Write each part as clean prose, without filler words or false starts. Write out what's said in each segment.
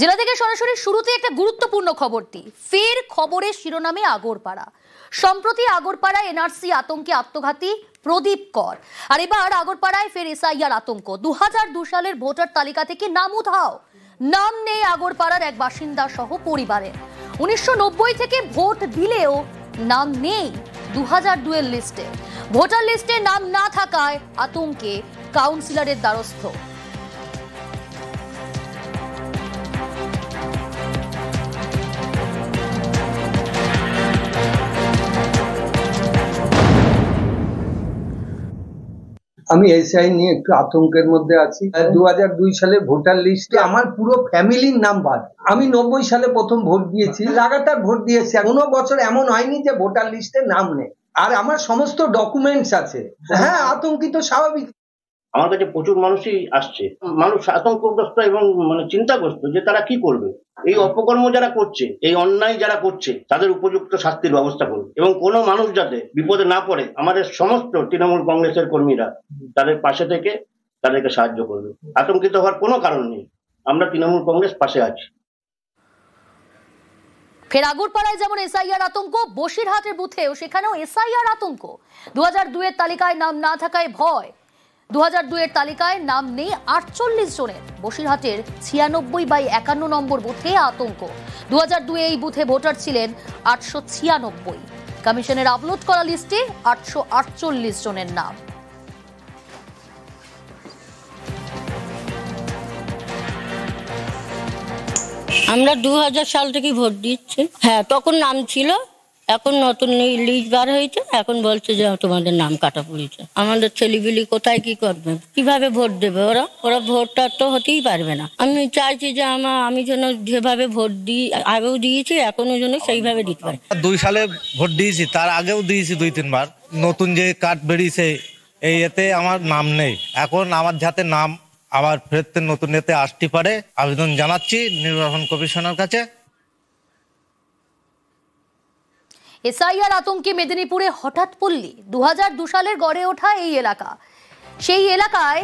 জেলা থেকে সরাসরি শুরুতে একটা গুরুত্বপূর্ণ খবরটি ফের খবরের শিরোনামে আগরপাড়া। সম্প্রতি আগরপাড়া এনআরসি আতঙ্কে আত্মঘাতী প্রদীপ কর, আর এবার আগরপাড়ায় ফের এসআইআর আতঙ্ক। 2002 সালের ভোটার তালিকা থেকে নাম উধাও, নাম নেই আগরপাড়ার এক বাসিন্দা সহ পরিবারের। 1990 থেকে ভোট দিলেও নাম নেই 2002 এর লিস্টে। ভোটার লিস্টে নাম না থাকায় আতঙ্কে কাউন্সিলরের দ্বারস্থ। আমি এসআই নিয়ে একটু আতঙ্কের মধ্যে আছি। 2002 সালে ভোটার লিস্টে আমার পুরো ফ্যামিলির নাম বাদ। আমি 90 সালে প্রথম ভোট দিয়েছি, লাগাতার ভোট দিয়েছি, কোনো বছর এমন হয়নি যে ভোটার লিস্টে নাম নেই। আর আমার সমস্ত ডকুমেন্টস আছে। হ্যাঁ, আতঙ্কিত স্বাভাবিক। আমার কাছে প্রচুর মানুষই আসছে, মানুষ আতঙ্কগ্রস্ত এবং চিন্তাগ্রস্ত যে তারা কি করবে। এই অপকর্ম যারা করছে, এই অন্যায় যারা করছে, তাদের উপযুক্ত শাস্তির ব্যবস্থা করবে এবং কোনো মানুষ যাতে বিপদে না পড়ে আমাদের সমস্ত তৃণমূল কংগ্রেসের কর্মীরা তাদের পাশে থেকে তাদেরকে সাহায্য করবে। আতঙ্কিত হওয়ার কোনো কারণ নেই, আমরা তৃণমূল কংগ্রেস পাশে আছি। ফের আগরপাড়ায় যেমন এসআইআর আতঙ্ক, বসিরহাটের বুথেও সেখানেও এসআইআর আতঙ্ক। 2002 এর তালিকায় নাম না থাকায় ভয়। 2002 এর তালিকায় নাম নেই 48 জনের। বসিরহাটের 96/51 নম্বর বুথে আতঙ্ক। 2002 এই বুথে ভোটার ছিলেন 896। কমিশনের আপলোড করা লিস্টে 848 জনের নাম। আমরা 2000 সাল থেকে ভোট দিচ্ছি। হ্যাঁ, তখন নাম ছিল, এখন নতুন লিস্ট বার হয়েছে, এখন বলছে যে তোমাদের নাম কাটা পড়েছে। আমাদের ছেলেপিলি কোথায় কি করবে, কিভাবে ভোট দেবে? ওরা ভোটটা তো হতেই পারবে না। আমি চাইছি যে আমি যেন যেভাবে ভোট দিই, আগেও দিয়েছি, এখনো যেন সেইভাবে দিতে পারি। 2 সালে ভোট দিয়েছি, তার আগেও দিয়েছি 2-3 বার। নতুন যে কার্ড বেরিয়েছে এই এতে আমার নাম নেই। এখন আমার যাতে নাম আবার ফেরতে নতুন এতে আসতে পারে আবেদন জানাচ্ছি নির্বাচন কমিশনের কাছে। এসআইআর আতঙ্কে মেদিনীপুরে হঠাৎ পল্লী। 2002 সালের গড়ে ওঠা এই এলাকা, সেই এলাকায়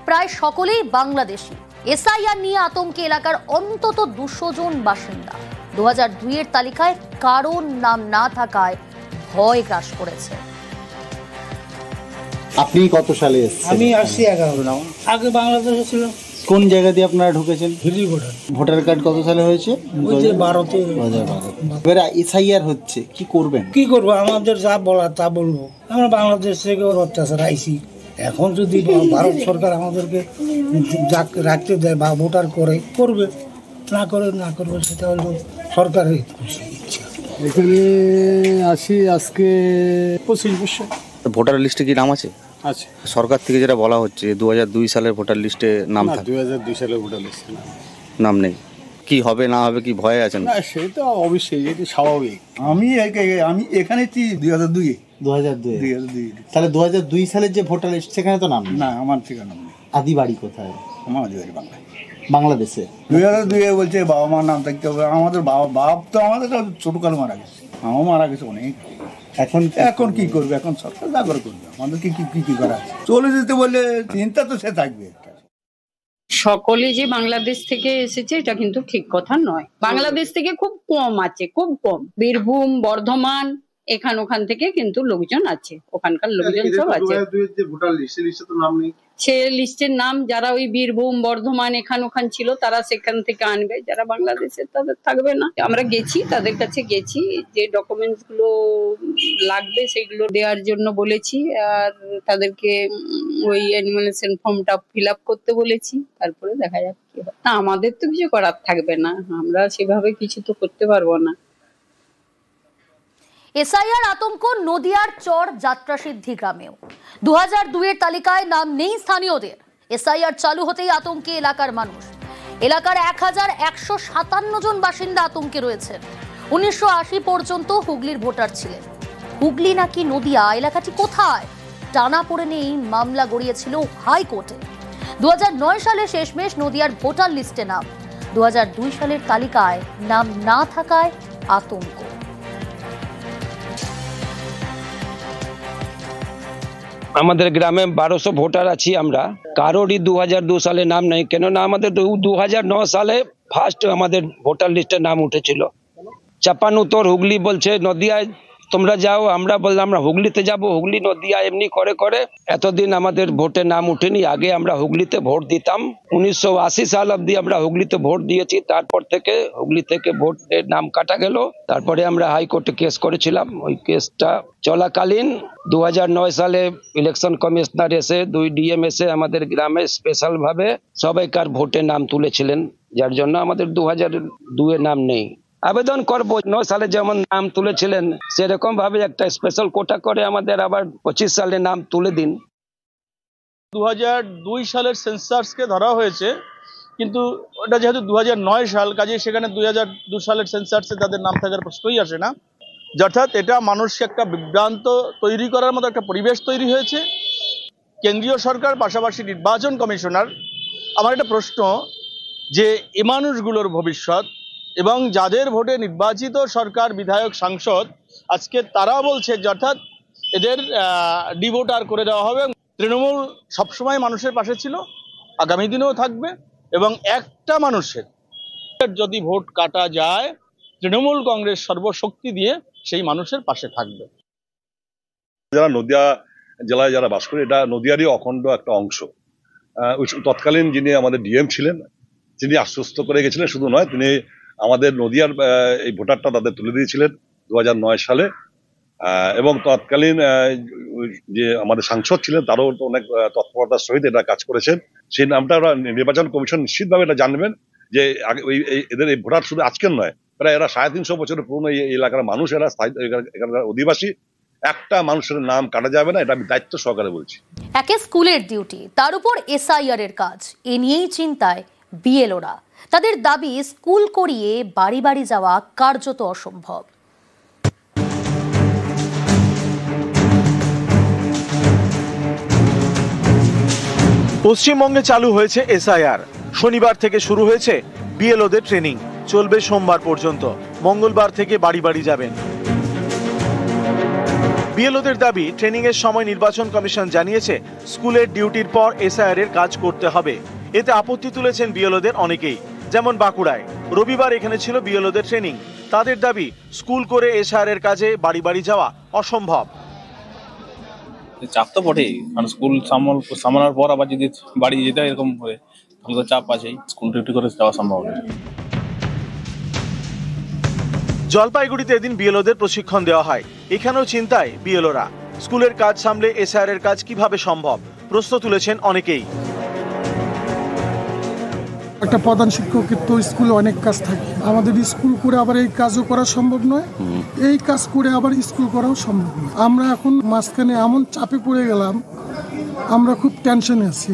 প্রায় সকলেই বাংলাদেশি। এসআইআর নিয়ে আতঙ্কে এলাকার অন্তত 200 জন বাসিন্দা। 2002 এর তালিকায় কারোর নাম না থাকায় ভয় গ্রাস করেছে। আপনি কত সালে এসেছেন? আমি আসছি 11 না, আগে বাংলাদেশে ছিল। কোন জায়গা দিয়ে আপনারা ঢুকেছেন? হিলি ভোটার। ভোটার কার্ড কত সালে হয়েছে? 2012-তে। 2012। এবারে এসআইআর হচ্ছে, কি করবেন? কি করবো, আমাদের যা বলার তা বলবো। আমরা বাংলাদেশ থেকে অত্যাচার আইছি, এখন যদি ভারত সরকার আমাদেরকে রাখতে দেয় বা ভোটার করবে, না করবে সেটা হলো সরকারের ইচ্ছা। এখানে আসি আজকে 25 বছর। ভোটার লিস্টে কি নাম আছে? আচ্ছা, সরকার থেকে যেটা বলা হচ্ছে 2002 সালের ভোটার লিস্টে নাম থাকে। 2002 সালের ভোটার লিস্টে নাম নেই। কি হবে না হবে কি ভয়ে আছেন? না, সেটা অবশ্যই, এটা স্বাভাবিক। আমি এখানে 2002। তাহলে 2002 সালের যে ভোটার লিস্ট সেখানে তো নাম না, আমার থেকে নাম নেই। আদি বাড়ি কোথায়? আমার আদি বাড়ি বাংলাদেশে। 2002 বলছে বাবা মার নাম থাকতে হবে। আমাদের বাপ তো আমাদের ছোটকাল মারা গেছে, আমার মারা গেছে অনেক। এখন কি করবে? এখন সরকার যা করে করবে, আমাদেরকে কি করা? চলে যেতে বললে চিন্তা তো সে থাকবে। সকলে যে বাংলাদেশ থেকে এসেছে এটা কিন্তু ঠিক কথা নয়। বাংলাদেশ থেকে খুব কম আছে, খুব কম। বীরভূম, বর্ধমান, ওখান থেকে কিন্তু লোকজন আছে, ওখানকার লোকজন সব আছে। সে লিস্টের নাম যারা ওই বীরভূম, বর্ধমান ওখান ছিল তারা সেখান থেকে আনবে, যারা বাংলাদেশের তাদের থাকবে না। আমরা গেছি, তাদের কাছে গেছি, যে ডকুমেন্টস গুলো লাগবে সেগুলো দেওয়ার জন্য বলেছি, আর তাদেরকে ওই অ্যানিমেশন ফর্মটা ফিল আপ করতে বলেছি। তারপরে দেখা যাক কি হয়। না, আমাদের তো কিছু করার থাকবে না, আমরা সেভাবে কিছু তো করতে পারবো না। এসআইআর আতঙ্ক নদিয়ার চর যাত্রাসিদ্ধি গ্রামেও। 2002 এর তালিকায় নাম নেই স্থানীয়দের। এসআইআর চালু হতেই আতঙ্কে এলাকার মানুষ। এলাকার 1157 জন বাসিন্দা আতঙ্কে রয়েছেন। 1980 পর্যন্ত হুগলির ভোটার ছিলেন। হুগলি নাকি নদিয়া, এলাকাটি কোথায় টানা পড়ে নেই মামলা গড়িয়েছিল হাইকোর্টে। 2009 সালে শেষমেশ নদিয়ার ভোটার লিস্টে নাম। 2002 সালের তালিকায় নাম না থাকায় আতঙ্ক। আমাদের গ্রামে 1200 ভোটার আছি আমরা, কারোরই 2002 সালে নাম নেই, কেননা আমাদের 2009 সালে ফার্স্ট আমাদের ভোটার লিস্টে নাম উঠেছিল। চাপানুতর হুগলি বলছে নদিয়ায় তোমরা যাও, আমরা বললাম আমরা হুগলিতে যাব, হুগলি নদিয়া এমনি করে করে এতদিন আমাদের ভোটে নাম উঠেনি। আগে আমরা হুগলিতে ভোট দিতাম, 1980 সাল অব্দি আমরা হুগলিতে ভোট দিয়েছি। তারপর থেকে হুগলি থেকে ভোটের নাম কাটা গেল। তারপরে আমরা হাইকোর্টে কেস করেছিলাম। ওই কেসটা চলাকালীন 2009 সালে ইলেকশন কমিশনার এসে 2 ডিএম এসে আমাদের গ্রামে স্পেশাল ভাবে সবাইকার ভোটে নাম তুলেছিলেন, যার জন্য আমাদের 2002 নাম নেই। আবেদন করবো 9 সালে যেমন নাম তুলেছিলেন সেরকম ভাবে একটা স্পেশাল কোটা করে আমাদের আবার 25 সালে নাম তুলে দিন। 2002 সালের সেন্সাসকে ধরা হয়েছে, কিন্তু ওটা যেহেতু 2009 সাল, কাজে সেখানে 2002 সালের সেন্সাসে তাদের নাম থাকার প্রশ্নই আসে না। অর্থাৎ এটা মানুষকে একটা বিভ্রান্ত তৈরি করার মতো একটা পরিবেশ তৈরি হয়েছে। কেন্দ্রীয় সরকার পাশাপাশি নির্বাচন কমিশনার, আমার একটা প্রশ্ন যে এই মানুষগুলোর ভবিষ্যৎ এবং যাদের ভোটে নির্বাচিত সরকার, বিধায়ক, সাংসদ, আজকে তারা বলছে যে অর্থাৎ এদের ডিভোটার করে দেওয়া হবে। তৃণমূল সবসময় মানুষের পাশে ছিল, আগামী দিনেও থাকবে, এবং একটা মানুষের যদি ভোট কাটা যায় তৃণমূল কংগ্রেস সর্বশক্তি দিয়ে সেই মানুষের পাশে থাকবে। যারা নদিয়া জেলায় যারা বাস করে, এটা নদিয়ারই অখণ্ড একটা অংশ। তৎকালীন যিনি আমাদের ডিএম ছিলেন তিনি আশ্বস্ত করে গেছিলেন, শুধু নয় তিনি আমাদের নদিয়ার এই ভোটারটা তাদের তুলে দিয়েছিলেন 2009 সালে। এবং তৎকালীন যে আমাদের সাংসদ ছিলেন তারও অনেক তৎপরতার সহিত এটা কাজ করেছেন। সেই নামটা ওরা নির্বাচন কমিশন নিশ্চিতভাবে এটা জানবেন যে এদের এই ভোটার শুধু আজকের নয়, প্রায় এরা 350 বছরের পুরনো এই এলাকার মানুষ, এরা এখানকার অধিবাসী। একটা মানুষের নাম কাটা যাবে না, এটা আমি দায়িত্ব সহকারে বলছি। একে স্কুলের ডিউটি, তার উপর এসআইআর এর কাজ, এ নিয়েই চিন্তায় বিএলওরা। তাদের দাবি স্কুল করিয়ে বাড়ি বাড়ি যাওয়া কার্যত অসম্ভব। পশ্চিমবঙ্গে চালু হয়েছে এসআইআর। শনিবার থেকে শুরু হয়েছে বিএলওদের ট্রেনিং, চলবে সোমবার পর্যন্ত। মঙ্গলবার থেকে বাড়ি বাড়ি যাবেন বিএলওদের। দাবি, ট্রেনিং এর সময় নির্বাচন কমিশন জানিয়েছে স্কুলের ডিউটির পর এসআইআর এর কাজ করতে হবে। এতে আপত্তি তুলেছেন বিএলওদের অনেকেই, যেমন বাঁকুড়ায়। রবিবার এখানে ছিল বিএলওদের ট্রেনিং। তাদের দাবি, স্কুল করে এসআইআর এর কাজে বাড়ি বাড়ি যাওয়া অসম্ভব। চাপ তো বটেই, কারণ স্কুল সামলানোর পর আবার যদি বাড়ি যেতে হয় এরকম করে, তাহলে তো চাপ আছেই। স্কুল ডিউটি করে যাওয়া সম্ভব নয়। জলপাইগুড়িতে এদিন বিএলওদের প্রশিক্ষণ দেওয়া হয়। এখানেও চিন্তায় বিএলওরা। স্কুলের কাজ সামলে এসআইআর এর কাজ কিভাবে সম্ভব, প্রশ্ন তুলেছেন অনেকেই। একটা প্রধান শিক্ষকের তো স্কুলে অনেক কাজ থাকে, আমাদের স্কুল করে আবার এই কাজও করা সম্ভব নয়, এই কাজ করে আবার স্কুল করাও সম্ভব নয়। আমরা এখন মাঝখানে এমন চাপে পড়ে গেলাম, আমরা খুব টেনশনে আছি।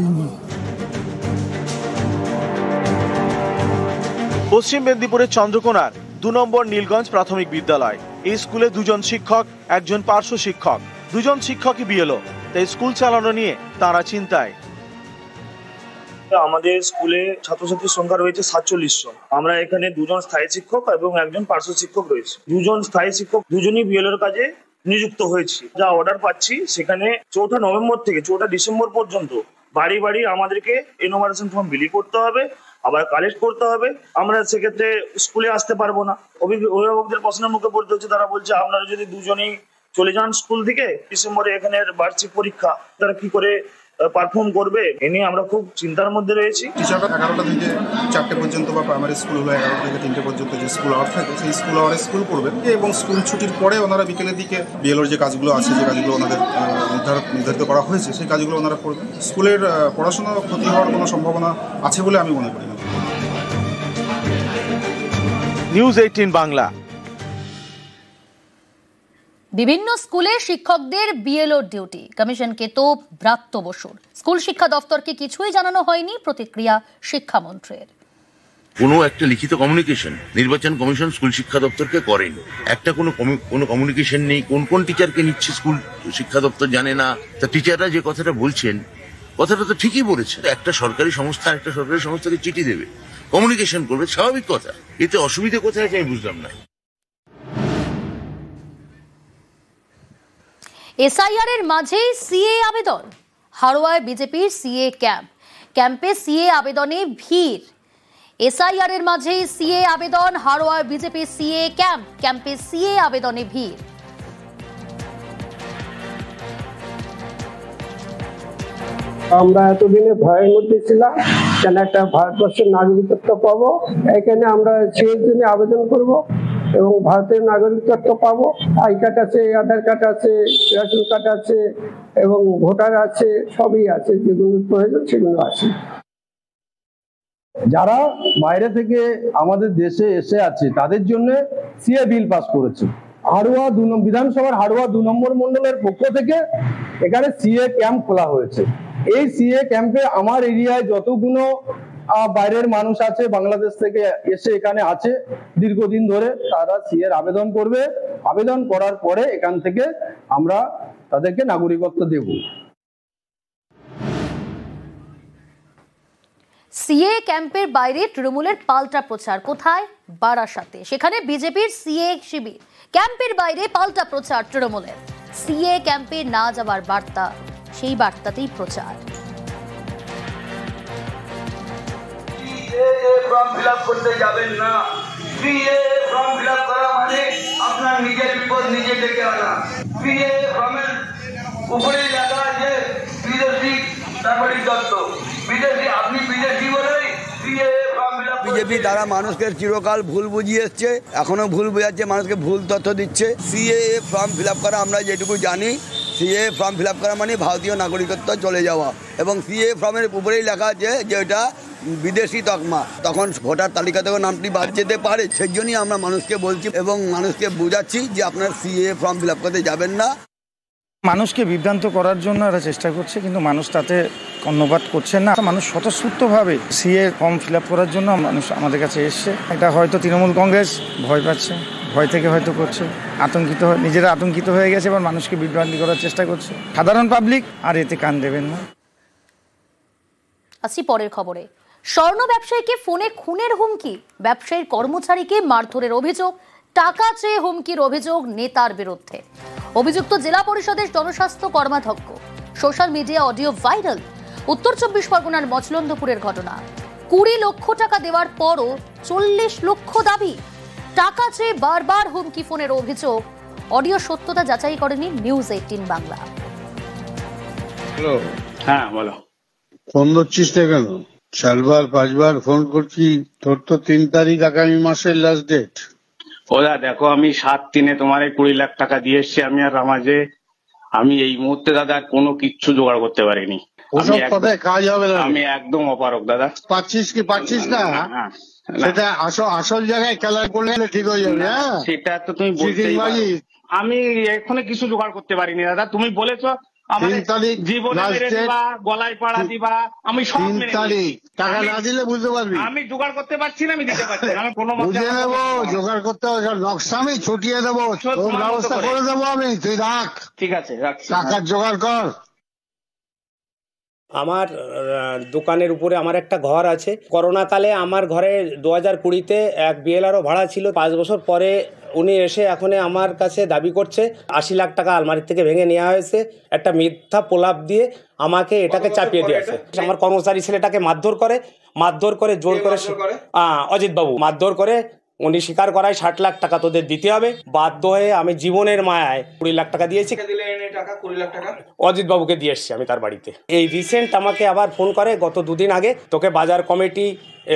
পশ্চিম মেদিনীপুরের চন্দ্রকোনার 2 নম্বর নীলগঞ্জ প্রাথমিক বিদ্যালয়। এই স্কুলে 2 জন শিক্ষক, 1 জন পার্শ্ব শিক্ষক। 2 জন শিক্ষকই বিএলও, তাই স্কুল চালানো নিয়ে তারা চিন্তায়। আমাদের স্কুলে ছাত্রছাত্রীর সংখ্যা রয়েছে 47 জন। আমরা এখানে 2 জন স্থায়ী শিক্ষক এবং 1 জন পার্শ্ব শিক্ষক রয়েছে। 2 জন স্থায়ী শিক্ষক, 2 জনই বিএলওর কাজে নিযুক্ত হয়েছি। যা অর্ডার পাচ্ছি সেখানে 4 নভেম্বর থেকে 4 ডিসেম্বর পর্যন্ত বাড়ি বাড়ি আমাদেরকে এনুমারেশন ফর্ম বিলি করতে হবে, আবার কালেক্ট করতে হবে। আমরা সেক্ষেত্রে স্কুলে আসতে পারবো না। অভিভাবকদের প্রশ্নের মুখে পড়তে হচ্ছে, তারা বলছে আপনারা যদি 2 জনই চলে যান স্কুল থেকে, ডিসেম্বরে এখানে বার্ষিক পরীক্ষা, তারা কি করে পারফর্ম করবে? এ নিয়ে আমরা খুব চিন্তার মধ্যে রয়েছি। টিচাররা 11টা থেকে 4টে পর্যন্ত বা প্রাইমারি স্কুল হলো 11টা থেকে 3টে পর্যন্ত যে স্কুল আওয়ার থাকে সেই স্কুল আওয়ারে স্কুল করবেন, এবং স্কুল ছুটির পরে ওনারা বিকেলের দিকে বিএলওর যে কাজগুলো আছে, যে কাজগুলো ওনাদের নির্ধারিত করা হয়েছে সেই কাজগুলো ওনারা করবেন। স্কুলের পড়াশোনা ক্ষতি হওয়ার কোনো সম্ভাবনা আছে বলে আমি মনে করি না। নিউজ 18 বাংলা। বিভিন্ন স্কুলে শিক্ষকদের বিএলও ডিউটি, কমিশনকে তোপ ব্রাত্য বসুর। স্কুল শিক্ষা দপ্তরকে কিছুই জানানো হয়নি, প্রতিক্রিয়া শিক্ষামন্ত্রীর। কোনো একটা লিখিত কমিউনিকেশন নির্বাচন কমিশন স্কুল শিক্ষা দপ্তরকে করেনি। একটা কোনো কমিউনিকেশন নেই। কোন টিচারকে নিচ্ছে স্কুল শিক্ষা দপ্তর জানে না। তা টিচাররা যে কথাটা বলছেন, কথাটা তো ঠিকই বলেছে। একটা সরকারি সংস্থা একটা সরকারি সংস্থাকে চিঠি দেবে, কমিউনিকেশন করবে, স্বাভাবিক কথা। এতে অসুবিধা কোথায় আছে আমি বুঝলাম না। এসআইআর এর মাঝেই সিএ আবেদন। হাড়োয়ায় বিজেপির সিএ ক্যাম্পে সিএ আবেদনে ভিড়। এসআইআর এর মাঝেই সিএ আবেদন। হাড়োয়ায় বিজেপির সিএ ক্যাম্পে সিএ আবেদনে ভিড়। আমরা এতদিনে ভয়ের মধ্যে ছিলাম, কেন একটা ভারতবর্ষের নাগরিকত্ব পাবো, এখানে আমরা সেই জন্য আবেদন করব এবং ভারতের নাগরিকত্ব পাবো। আই কার্ড আছে, আধার কার্ড আছে, রেশন কার্ড আছে এবং ভোটার আছে, সবই আছে, যেগুলো প্রয়োজন সেগুলো আছে। যারা বাইরে থেকে আমাদের দেশে এসে আছে তাদের জন্য সিএ বিল পাস করেছে। হাড়োয়া বিধানসভার হাড়োয়া 2 নম্বর মন্ডলের পক্ষ থেকে এখানে সিএ ক্যাম্প খোলা হয়েছে। এই সিএ ক্যাম্পে আমার এরিয়ায় যতগুলো বাইরের মানুষ আছে, বাংলাদেশ থেকে এসে এখানে আছে দীর্ঘদিন ধরে, তারা সিএর আবেদন করবে। আবেদন করার পরে এখান থেকে আমরা তাদেরকে নাগরিকত্ব দেব। সিএ ক্যাম্পের বাইরে তৃণমূলের পাল্টা প্রচার। কোথায়? বারাসাতে। সেখানে বিজেপির সিএ শিবির। ক্যাম্পের বাইরে পাল্টা প্রচার তৃণমূলের। সিএ ক্যাম্পে না যাওয়ার বার্তা, সেই বার্তাতেই প্রচার। ফর্ম ফিল আপ করতে যাবেন না। সিএ ফর্ম ফিল আপ করা মানে আপনার নিজের বিপদ নিজে ডেকে আনা। সিএ ফর্মের উপরে লেখা আছে বিদেশি নাগরিক দত্ত। বিদেশি, আপনি বিদেশি বলেই CA form fill up. BJP তারা মানুষকে চিরকাল ভুল বুঝিয়ে এসছে, এখনো ভুল বোঝাচ্ছে, মানুষকে ভুল তথ্য দিচ্ছে। সিএ ফর্ম ফিল আপ করা আমরা যেটুকু জানি, সিএ ফর্ম ফিল আপ করা মানে ভারতীয় নাগরিকত্ব চলে যাওয়া, এবং সিএ ফর্মের উপরেই লেখা আছে যে এটা বিদেশি তকমা, তখন ভোটার তালিকা থেকে নামটি বাদ যেতে পারে। সেই জন্যই আমরা মানুষকে বলছি এবং মানুষকে বোঝাচ্ছি যে আপনার সিএ ফর্ম ফিল আপ করতে যাবেন না। মানুষকে বিভ্রান্ত করার জন্য এরা চেষ্টা করছে, কিন্তু মানুষ তাতে কর্ণপাত করছেন না। মানুষ স্বতঃস্ফূর্তভাবে সিএ ফর্ম ফিল আপ করার জন্য মানুষ আমাদের কাছে এসছে। এটা হয়তো তৃণমূল কংগ্রেস ভয় পাচ্ছে, ভয় থেকে হয়তো করছে, নিজেরা আতঙ্কিত হয়ে গেছে, এবার মানুষকে বিভ্রান্তি করার চেষ্টা করছে। সাধারণ পাবলিক আর এতে কান দেবেন না। আসি পরের খবরে। স্বর্ণ ব্যবসায়ীকে ফোনে খুনের হুমকি, ব্যবসায়ীর কর্মচারীকে মারধরের অভিযোগ, টাকা চেয়ে হুমকির অভিযোগ নেতার বিরুদ্ধে। অভিযুক্ত জেলা পরিষদের জনস্বাস্থ্য কর্মাধ্যক্ষ। Social media audio viral. উত্তর 24 পরগনার মচলন্দপুরের ঘটনা। 20 লক্ষ টাকা দেওয়ার পরও 40 লক্ষ দাবি। টাকা চেয়ে বারবার হুমকি ফোনের অভিযোগ। অডিও সত্যতা যাচাই করেনি নিউজ 18 বাংলা। হ্যালো, হ্যাঁ বলো। ফোন ধরছিস না কেন? 4বার 5বার ফোন করছি, তোর তো 3 তারিখ আগামী মাসের লাস্ট ডেট। ওদা দেখো, আমি 7/3 তোমার 20 লাখ টাকা দিয়ে এসছি। আমি আর রামাজে আমি এই মুহূর্তে দাদা কোনো কিচ্ছু জোগাড় করতে পারিনি। ওসব কথায় কাজ হবে না। আমি একদম অপারক দাদা। পাচ্ছিস না? সেটা আসল জায়গায় খেলা করলে ঠিক হয়ে যাবে। হ্যাঁ, সেটা তো তুমি বলতেই পারো। আমি এখনো কিছু জোগাড় করতে পারিনি দাদা। তুমি বলেছো গলায় পাড়া দিবা, আমি সব টাকা না দিলে বুঝতে পারবি। আমি জোগাড় করতে পারছি না, আমি দিতে পারছি না। আমি কোনো বুঝে নেবো, জোগাড় করতে হবে, নকশা আমি ছুটিয়ে দেবো, ব্যবস্থা করে দেবো আমি। তুই রাখ, ঠিক আছে, রাখছি। টাকার জোগাড় কর। আমার দোকানের উপরে আমার একটা ঘর আছে। করোনা কালে আমার ঘরে 2020-তে এক বিএলআরও ভাড়া ছিল। 5 বছর পরে উনি এসে এখন আমার কাছে দাবি করছে 80 লাখ টাকা আলমারির থেকে ভেঙে নেওয়া হয়েছে। একটা মিথ্যা প্রলাপ দিয়ে আমাকে এটাকে চাপিয়ে দিয়েছে। আমার কর্মচারী ছেলেটাকে মারধর করে জোর করে অজিত বাবু মারধর করে উনি স্বীকার করায় 60 লাখ টাকা তোদের দিতে হবে। বাধ্য হয়ে আমি জীবনের মায়ায় 20 লাখ টাকা দিয়েছি। অজিত বাবুকে দিয়ে এসছি আমি তার বাড়িতে। এই রিসেন্ট আমাকে আবার ফোন করে গত 2 দিন আগে, তোকে বাজার কমিটি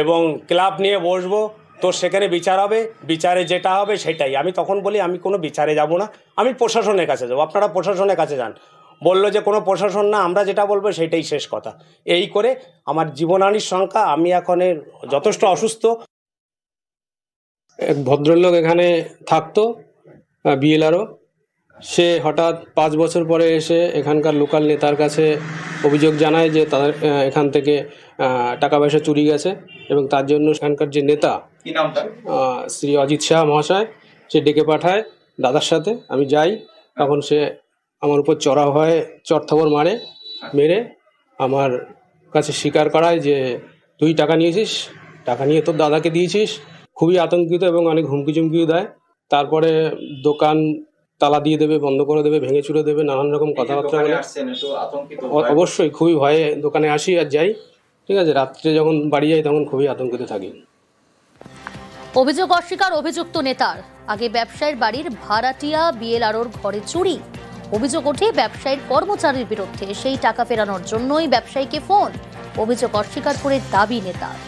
এবং ক্লাব নিয়ে বসবো, তোর সেখানে বিচার হবে, বিচারে যেটা হবে সেটাই। আমি তখন বলি আমি কোনো বিচারে যাব না, আমি প্রশাসনের কাছে যাবো। আপনারা প্রশাসনের কাছে যান। বললো যে কোনো প্রশাসন না, আমরা যেটা বলবো সেটাই শেষ কথা। এই করে আমার জীবনহানির সংখ্যা, আমি এখন যথেষ্ট অসুস্থ। এক ভদ্রলোক এখানে থাকতো, বিএলআরও, সে হঠাৎ 5 বছর পরে এসে এখানকার লোকাল নেতার কাছে অভিযোগ জানায় যে তাদের এখান থেকে টাকা পয়সা চুরি গেছে, এবং তার জন্য এখানকার যে নেতা শ্রী অজিত শাহ মহাশয়, সে ডেকে পাঠায় দাদার সাথে। আমি যাই, তখন সে আমার উপর চড়াও হয়, চড়থাবড় মেরে আমার কাছে স্বীকার করায় যে তুই টাকা নিয়েছিস, টাকা নিয়ে তোর দাদাকে দিয়েছিস। খুবই আতঙ্কিত এবং অনেক হুমকি চুমকিও দেয়। তারপরে দোকান তালা দিয়ে দেবে, বন্ধ করে দেবে, ভেঙে চুরে দেবে, নানান রকম কথাবার্তা বলে। অবশ্যই খুবই ভয়ে দোকানে আসি আর যাই, ঠিক আছে। রাত্রে যখন বাড়ি যাই তখন খুবই আতঙ্কিত থাকি। অভিযোগ অস্বীকার অভিযুক্ত নেতার। আগে ব্যবসায়ীর বাড়ির ভাড়াটিয়া বিএলআরওর ঘরে চুরি। অভিযোগ ওঠে ব্যবসায়ীর কর্মচারীর বিরুদ্ধে, সেই টাকা ফেরানোর জন্যই ব্যবসায়ীকে ফোন। অভিযোগ অস্বীকার করে দাবি নেতার।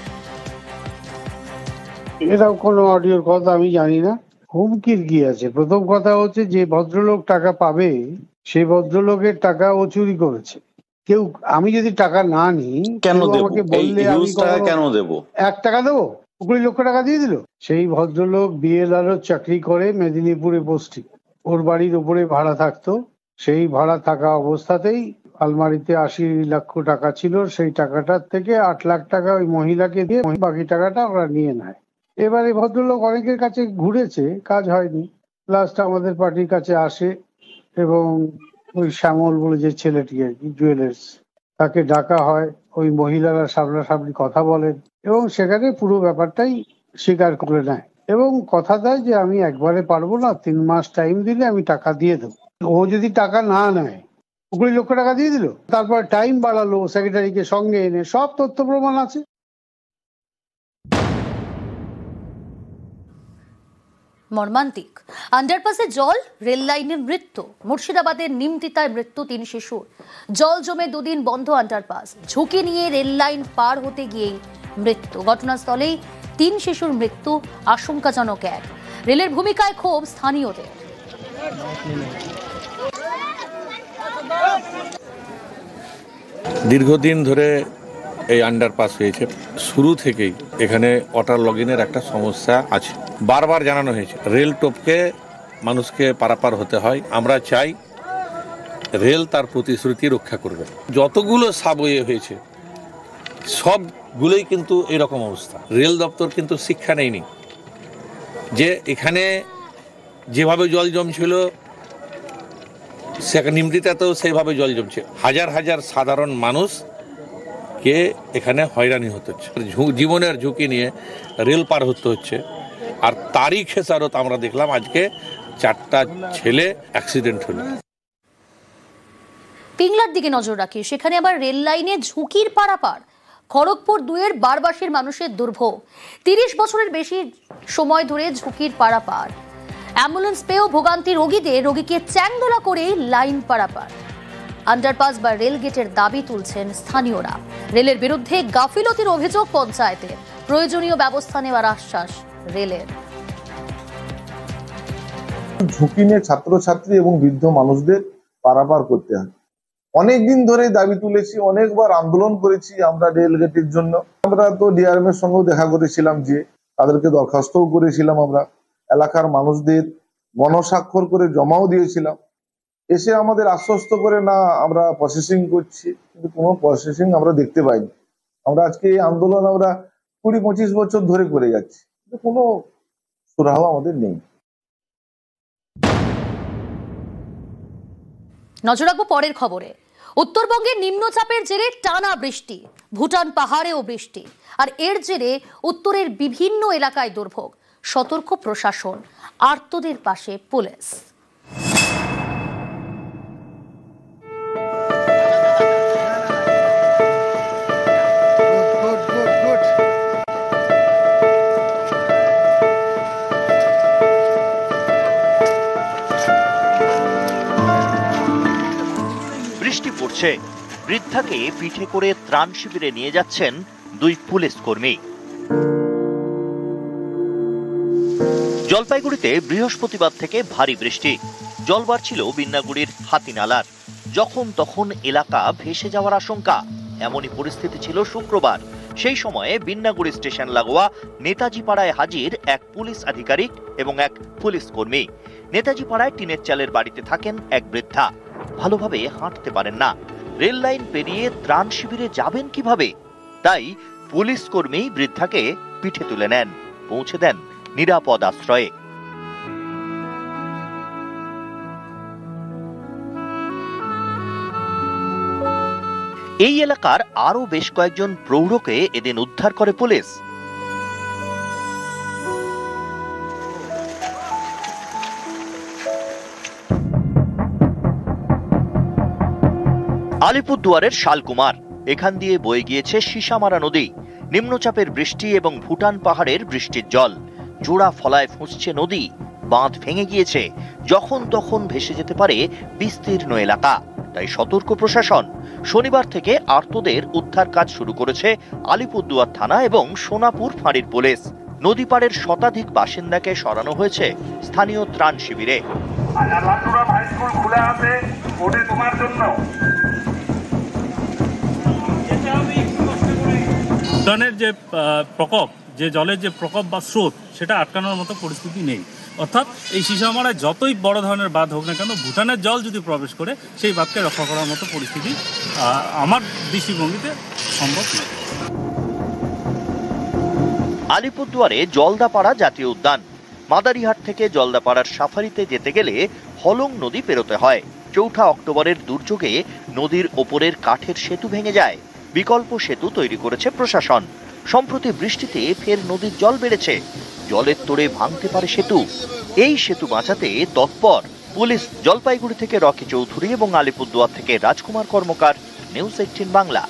এরকম কোনো অডিওর কথা আমি জানি না। হুমকির কি আছে? প্রথম কথা হচ্ছে যে ভদ্রলোক টাকা পাবে সেই ভদ্রলোকের টাকা ও চুরি করেছে। কেউ, আমি যদি টাকা না নিই, কেন আমাকে বললে আমি কেন দেবো? 1 টাকা দেবো? 20 লক্ষ টাকা দিয়ে দিল। সেই ভদ্রলোক বিএলআরও চাকরি করে মেদিনীপুরে পোস্টিং, ওর বাড়ির উপরে ভাড়া থাকতো। সেই ভাড়া থাকা অবস্থাতেই আলমারিতে 80 লক্ষ টাকা ছিল, সেই টাকাটার থেকে 8 লাখ টাকা ওই মহিলাকে দিয়ে বাকি টাকাটা ওরা নিয়ে নেয়। এবারে ভদ্রলোক অনেকের কাছে ঘুরেছে, কাজ হয়নি। লাস্ট আমাদের পার্টির কাছে আসে এবং ওই শ্যামল বলে যে ছেলেটি আর কি, জুয়েলার্স, তাকে ডাকা হয়। ওই মহিলারা সামনাসামনি কথা বলেন এবং সেখানে পুরো ব্যাপারটাই স্বীকার করে নেয় এবং কথা দেয় যে আমি একবারে পারবো না, 3 মাস টাইম দিলে আমি টাকা দিয়ে দেবো। ও যদি টাকা না নেয়, 20 লক্ষ টাকা দিয়ে দিল। তারপর টাইম বাড়ালো, সেক্রেটারিকে সঙ্গে এনে, সব তথ্য প্রমাণ আছে। মর্মান্তিক। আন্ডারপাসে জল, রেল লাইনের মৃত্যু। মুর্শিদাবাদের নিমতিতায় মৃত্যু 3 শিশুর। জল জমে 2 দিন বন্ধ আন্ডারপাস, ঝুঁকি নিয়ে রেল লাইন পার হতে গিয়েই মৃত্যু। ঘটনাস্থলেই 3 শিশুর মৃত্যু, আশঙ্কাজনক এক। রেলের ভূমিকায় ক্ষোভ স্থানীয়দের। দীর্ঘদিন ধরে এই আন্ডারপাস হয়েছে, শুরু থেকেই এখানে ওয়াটার লগিনের একটা সমস্যা আছে। বারবার জানানো হয়েছে রেল টপকে মানুষকে পারাপার হতে হয়। আমরা চাই রেল তার প্রতিশ্রুতি রক্ষা করবে। যতগুলো সাবওয়ে হয়েছে সবগুলোই কিন্তু এরকম অবস্থা। রেল দপ্তর কিন্তু শিক্ষা নেয়নি যে এখানে যেভাবে জল জমছিল সেখানে নিমতিতাতেও সেইভাবে জল জমছে। হাজার হাজার সাধারণ মানুষ কে এখানে হয়রানি হতে হচ্ছে, জীবনের ঝুঁকি নিয়ে রেল পার হতে হচ্ছে। আর তারই খেসারত আমরা দেখলাম আজকে 4টা ছেলে অ্যাক্সিডেন্ট হলো। পিংলার দিকে নজর রাখি, সেখানে আবার রেল লাইনে ঝুঁকির পারাপার। খড়গপুর 2-এর বারবাসীর মানুষের দুর্ভোগ। 30 বছরের বেশি সময় ধরে ঝুঁকির পারাপার। অ্যাম্বুলেন্স পেয়েও ভোগান্তি রোগীদের, রোগীকে চ্যাংদোলা করে লাইন পারাপার। আন্ডারপাস বা রেল গেটের দাবি তুলছেন স্থানীয়রা। রেলের বিরুদ্ধে গাফিলতির অভিযোগ পঞ্চায়েতের, প্রয়োজনীয় ব্যবস্থা নেওয়ার আশ্বাস রেলের। ঝুঁকি নিয়ে ছাত্রছাত্রী এবং বৃদ্ধ মানুষদের পারাপার করতে হয়। অনেকদিন ধরে দাবি তুলেছি, অনেকবার আন্দোলন করেছি আমরা রেল গেটের জন্য। আমরা তো ডিআরএম এর সঙ্গেও দেখা করেছিলাম, যে তাদেরকে দরখাস্তও করেছিলাম। আমরা এলাকার মানুষদের গণস্বাক্ষর করে জমাও দিয়েছিলাম। এসে আমাদের আশ্বস্ত করে না আমরা প্রসেসিং করছি, কিন্তু কোনো প্রসেসিং আমরা দেখতে পাইনি। আমরা আজকে এই আন্দোলন আমরা 20-25 বছর ধরে করে যাচ্ছি, কিন্তু কোনো সুরাহা আমাদের নেই। নজর রাখবো পরের খবরে। উত্তরবঙ্গের নিম্নচাপের জেরে টানা বৃষ্টি, ভুটান পাহাড়েও বৃষ্টি, আর এর জেরে উত্তরের বিভিন্ন এলাকায় দুর্ভোগ। সতর্ক প্রশাসন, আর্তদের পাশে পুলিশ। বৃষ্টি পড়ছে, বৃদ্ধাকে পিঠে করে ত্রাণ শিবিরে নিয়ে যাচ্ছেন 2 পুলিশ কর্মী। জলপাইগুড়িতে বৃহস্পতিবার থেকে ভারী বৃষ্টি, জল বাড়ছিল বিন্নাগুড়ির হাতিনালার। যখন তখন এলাকা ভেসে যাওয়ার আশঙ্কা, এমনই পরিস্থিতি ছিল শুক্রবার। সেই সময়ে বিন্নাগুড়ি স্টেশন লাগোয়া নেতাজি পাড়ায় হাজির এক পুলিশ আধিকারিক এবং এক পুলিশ কর্মী। নেতাজি পাড়ায় টিনের চালের বাড়িতে থাকেন এক বৃদ্ধা, ভালোভাবে হাঁটতে পারেন না। রেল লাইন পেরিয়ে ত্রাণ শিবিরে যাবেন কিভাবে? তাই পুলিশ কর্মী বৃদ্ধাকে পিঠে তুলে নেন, পৌঁছে দেন নিরাপদ আশ্রয়ে। এই এলাকার আরো বেশ কয়েকজন প্রৌঢ়কে এদিন উদ্ধার করে পুলিশ। আলিপুরদুয়ারের শালকুমার, এখান দিয়ে বয়ে গিয়েছে সিসামারা নদী। নিম্নচাপের বৃষ্টি এবং ভুটান পাহাড়ের বৃষ্টির জল জোড়া ফলায় ফুঁসছে নদী। বাঁধ ভেঙে গিয়েছে, যখন তখন ভেসে যেতে পারে বিস্তীর্ণ এলাকা। তাই সতর্ক প্রশাসন। শনিবার থেকে আর্তদের উদ্ধার কাজ শুরু করেছে আলিপুরদুয়ার থানা এবং সোনাপুর ফাঁড়ির পুলিশ। নদী পাড়ের শতাধিক বাসিন্দাকে সরানো হয়েছে স্থানীয় ত্রাণ শিবিরে। ভুটানের যে প্রকোপ, যে জলের যে প্রকোপ বা স্রোত, সেটা আটকানোর মতো পরিস্থিতি নেই। অর্থাৎ এই সিসামারায় যতই বড় ধরনের বাঁধ হোক না কেন, ভুটানের জল যদি প্রবেশ করে সেই বাঁধকে রক্ষা করার মতো পরিস্থিতি আমার দৃষ্টিভঙ্গিতে সম্ভব নয়। আলিপুরদুয়ারে জলদাপাড়া জাতীয় উদ্যান। মাদারিহাট থেকে জলদাপাড়ার সাফারিতে যেতে গেলে হলং নদী পেরোতে হয়। ৪ অক্টোবরের দুর্যোগে নদীর ওপরের কাঠের সেতু ভেঙে যায়। বিকল্প সেতু তৈরি করেছে প্রশাসন। সম্প্রতি বৃষ্টিতে ফের নদীর জল বেড়েছে। জলের তোড়ে ভাঙতে পারে সেতু। এই সেতু বাঁচাতে তৎপর পুলিশ। জলপাইগুড়ি থেকে রকি চৌধুরী এবং আলিপুরদুয়ার থেকে রাজকুমার কর্মকার, নিউজ 18 বাংলা।